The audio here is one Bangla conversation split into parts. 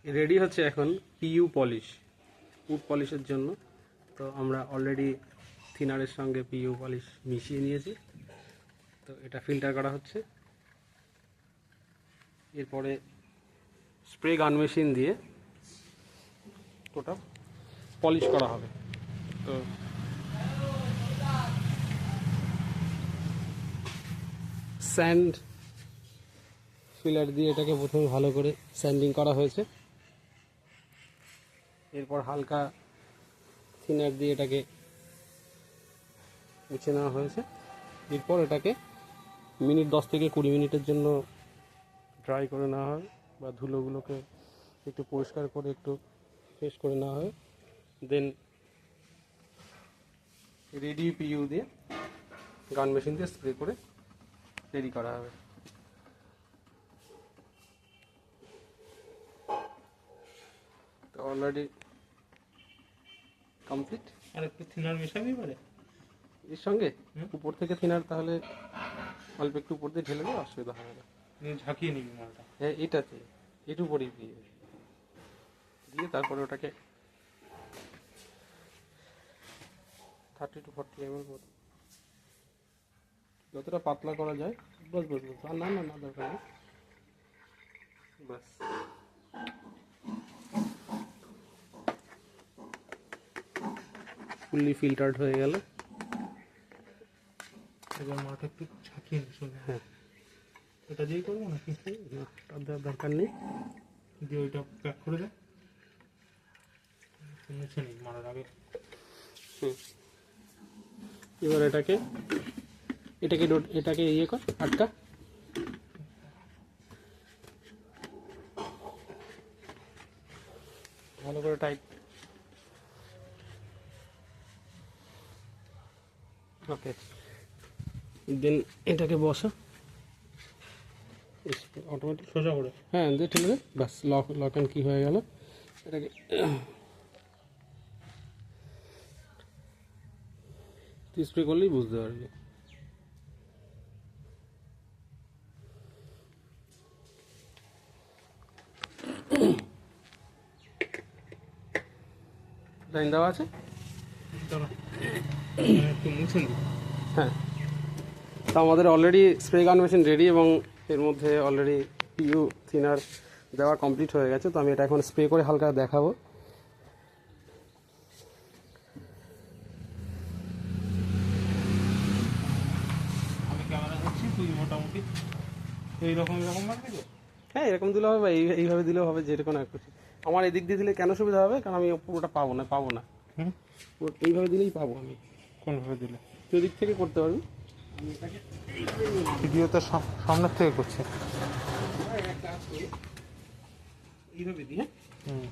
রেডি হচ্ছে এখন পিইউ পলিশ, উড পলিশের জন্য। তো আমরা অলরেডি থিনারের সঙ্গে পিইউ পলিশ মিশিয়ে নিয়েছি, তো এটা ফিল্টার করা হচ্ছে। এরপরে স্প্রে গান মেশিন দিয়ে ওটা পলিশ করা হবে। তো স্যান্ড ফিলার দিয়ে এটাকে প্রথমে ভালো করে স্যান্ডিং করা হয়েছে, এরপর হালকা থিনার দিয়ে এটাকে মুছে নেওয়া হয়েছে। এরপর এটাকে মিনিট 10 থেকে 20 মিনিটের জন্য ড্রাই করে নেওয়া হয়, বা ধুলোগুলোকে একটু পরিষ্কার করে একটু ফ্রেশ করে নেওয়া হয়। দেন রেডি পিইউ দিয়ে গান মেশিন দিয়ে স্প্রে করে রেডি করা হবে। তো অলরেডি কমপ্লিট। আর একটু থিনার মেশাবি এবারে এর সঙ্গে উপর থেকে থিনার, তাহলে অল্প একটু উপর দিয়ে ঢেলে দেবো, অসুবিধা হবে না। ঝাঁকিয়ে নিবি মালটা। হ্যাঁ, এটাতে একটু উপরেই দিয়ে তারপরে ওটাকে 30 to 40 ml মতো যতটা পাতলা করা যায়। বস বস বস, না না না, দরকার নেই, বাস। ফুললি ফিল্টার্ড হয়ে গেল। এবার মালটা একটু ঝাঁকিয়ে নিস। হ্যাঁ, এটা দিয়েই করবো নাকি? দরকার নেই, দিয়ে ওইটা প্যাক করে দে, মুছে নিই মারার আগে। এবার এটাকে ইয়ে কর, আটকা। ভালো করে টাইট। ওকে, দেন এটাকে বসা অটোমেটিক সোজা করে। হ্যাঁ, দিয়ে ঠিক আছে, বাস। লক অ্যান্ড কি হয়ে গেল। এটাকে তুই স্প্রে করলেই বুঝতে পারবি। লাইন দেওয়া আছে, একটু মুছে নিই। হ্যাঁ। তো আমাদের অলরেডি স্প্রে গান মেশিন রেডি, এবং এর মধ্যে অলরেডি পিইউ থিনার দেওয়া কমপ্লিট হয়ে গেছে। তো আমি এটা এখন স্প্রে করে হালকা দেখাবো। আমি ক্যামেরা করছি, তুই মোটামুটি এইরকম মারবি তো? হ্যাঁ, এরকম দিলেও হবে, বা এইভাবে দিলেও হবে, যেরকম এক কিছু। আমার এদিক দিয়ে দিলে কেন সুবিধা হবে, কারণ আমি পুরোটা পাবো না। এইভাবে দিলেই পাবো আমি। কোনভাবে দিলে? তুই দিক থেকে করতে পারবি। আমি এটাকে ভিডিওতে সামনের থেকে করছে। এইভাবে দিই, হ্যাঁ।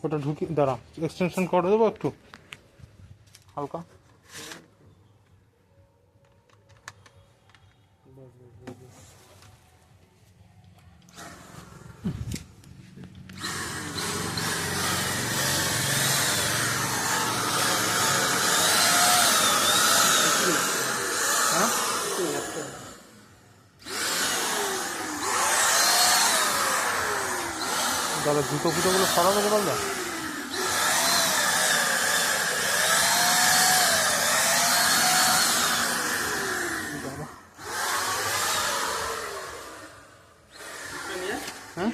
ওটা ঢুকি, দাঁড়া, এক্সটেনশন করে দেবো একটু হালকা। হ্যাঁ, দাদা জুতো ফুটোগুলো সরাবে তো বলবে। হ্যাঁ,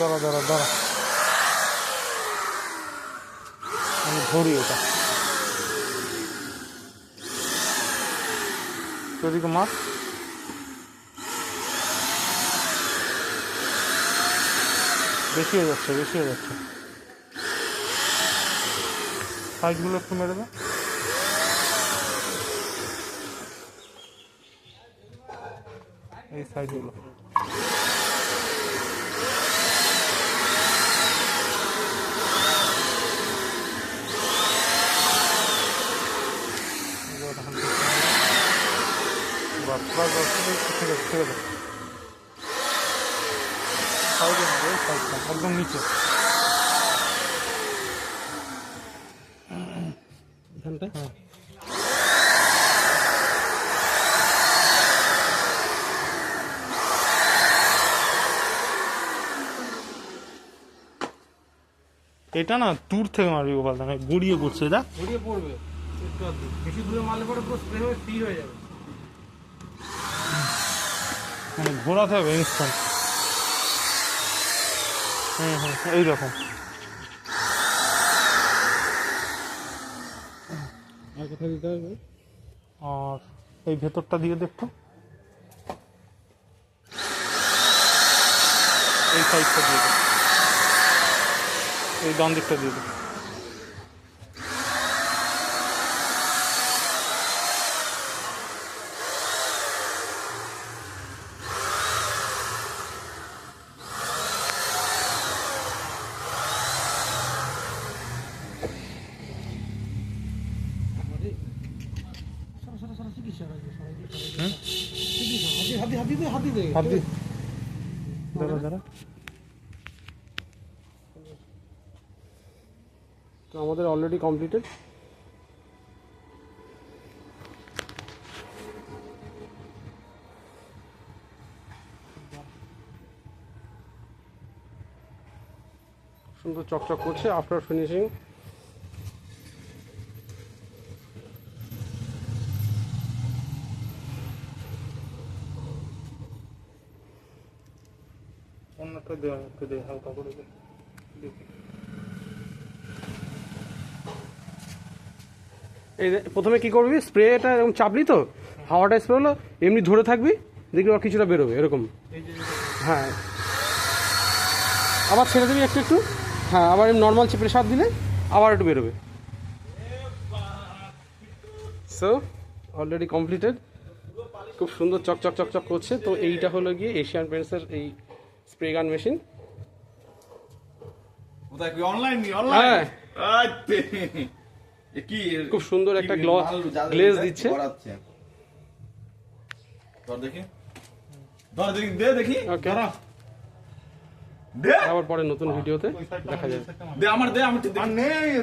দাঁড়া, আমি ধরি ওটা। ওদিকে মার। বেশি হয়ে যাচ্ছে। সাইডগুলো একটু মেরে দে। এই সাইডগুলো ঠিক আছে। সাইডে মারো, ওই সাইডটা একদম নিচে। এখানটা হ্যাঁ এটা না দূর থেকে মারবি গোপাল দা, গুড়িয়ে পড়ছে এটা। ঘুরিয়ে পড়বে একটু আধটু, বেশি দূরে মারলে পরে পুরো স্প্রে হয়ে স্থির হয়ে যাবে। মানে ঘোরাতে হবে ইনস্ট্যান্ট। এইরকম। আর কোথায় দিতে হবে? আর এই ভেতরটা দিয়ে দেখতো, এই সাইডটা দিয়ে দে, এই ডান দিকটা দিয়ে দে। হাত দি। দাঁড়া দাঁড়া। তো আমাদের অলরেডি কমপ্লিটেড। সুন্দর চকচক করছে আফটার ফিনিশিং। অন্যটা দেওয়া একটু দে, হালকা করে দে দেখি। এই প্রথমে কি করবি, স্প্রেটা এরকম চাপলি তো হাওয়াটা স্প্রে হলো, এমনি ধরে থাকবি, দেখবি আর কিছুটা বেরোবে এরকম। হ্যাঁ আবার ছেড়ে দিবি একটু একটু, হ্যাঁ আবার নর্মাল প্রেশার দিলে আবার একটু বেরোবে। সো অলরেডি কমপ্লিটেড, খুব সুন্দর চকচক চকচক করছে। তো এইটা হলো গিয়ে এশিয়ান পেন্টসের এই স্প্রে গান মেশিন। কোথায় কি অনলাইন হ্যাঁ আচ্ছা কি খুব সুন্দর একটা কি গ্লেজ মাল দিচ্ছে। করাচ্ছে ধর দেখি, ধর দেখি, দে দেখি, ওকে, দে আবার পরে নতুন ভিডিওতে দেখা যাবে। দে আমার, দে আমার, নেই